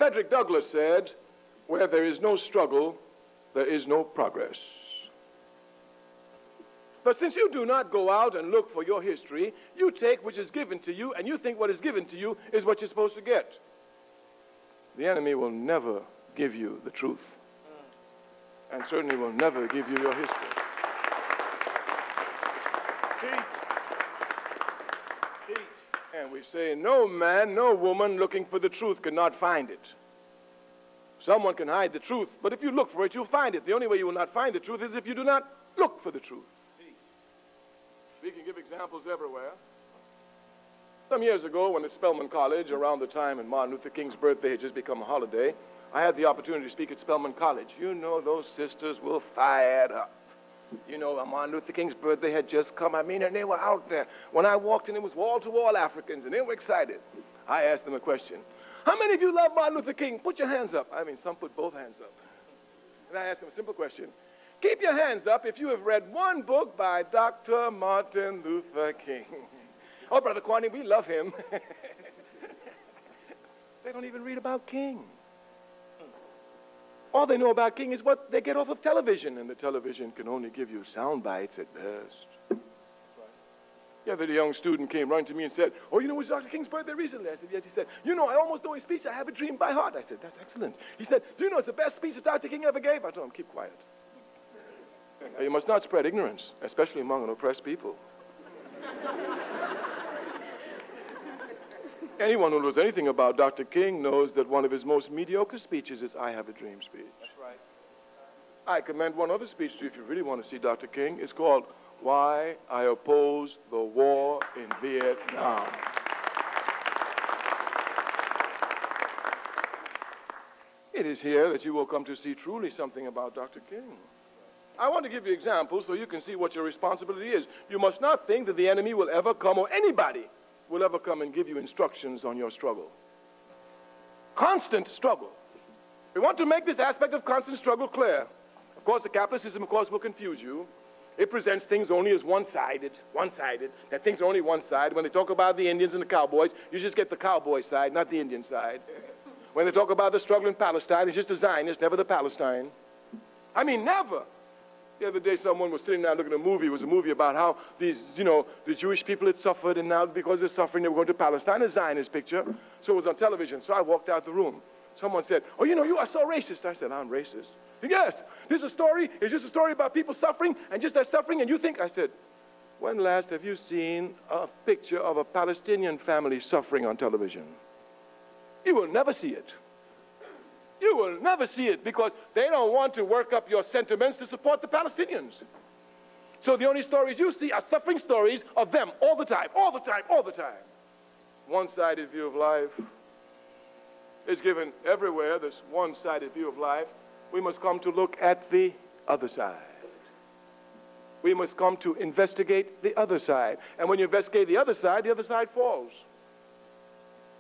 Frederick Douglass said, "Where there is no struggle, there is no progress." But since you do not go out and look for your history, you take which is given to you, and you think what is given to you is what you're supposed to get. The enemy will never give you the truth, and certainly will never give you your history. Teach. And we say, no man, no woman looking for the truth cannot find it. Someone can hide the truth, but if you look for it, you'll find it. The only way you will not find the truth is if you do not look for the truth. We can give examples everywhere. Some years ago, when at Spelman College, around the time when Martin Luther King's birthday had just become a holiday, I had the opportunity to speak at Spelman College. You know, those sisters were fired up. You know, Martin Luther King's birthday had just come. I mean, and they were out there. When I walked in, it was wall-to-wall Africans, and they were excited. I asked them a question. How many of you love Martin Luther King? Put your hands up. I mean, some put both hands up. And I asked them a simple question. Keep your hands up if you have read one book by Dr. Martin Luther King. Oh, Brother Kwame, we love him. They don't even read about King. All they know about King is what they get off of television, and the television can only give you sound bites at best. The other young student came running to me and said, "Oh, you know, it was Dr. King's birthday recently." I said, "Yes." He said, "You know, I almost know his speech. I have a dream by heart." I said, "That's excellent." He said, "Do you know it's the best speech that Dr. King ever gave?" I told him, "Keep quiet. You must not spread ignorance, especially among an oppressed people." Anyone who knows anything about Dr. King knows that one of his most mediocre speeches is "I Have a Dream" speech. That's right. I commend one other speech to you if you really want to see Dr. King. It's called "Why I Oppose the War in Vietnam." It is here that you will come to see truly something about Dr. King. I want to give you examples so you can see what your responsibility is. You must not think that the enemy will ever come, or anybody will ever come and give you instructions on your struggle. Constant struggle. We want to make this aspect of constant struggle clear. Of course, the capitalist system, of course, will confuse you. It presents things only as one-sided, that things are only one side. When they talk about the Indians and the cowboys, you just get the cowboy side, not the Indian side. When they talk about the struggle in Palestine, it's just the Zionists, never the Palestine. I mean, never. The other day, someone was sitting down looking at a movie. It was a movie about how these, the Jewish people had suffered, and now because they're suffering, they were going to Palestine, a Zionist picture. So it was on television. So I walked out the room. Someone said, "Oh, you are so racist." I said, "I'm racist." "Yes, this is a story. It's just a story about people suffering, and just that suffering, and you think." I said, "When last have you seen a picture of a Palestinian family suffering on television?" You will never see it. You will never see it because they don't want to work up your sentiments to support the Palestinians. So the only stories you see are suffering stories of them all the time, all the time, all the time. One-sided view of life is given everywhere, this one-sided view of life. We must come to look at the other side. We must come to investigate the other side. And when you investigate the other side falls.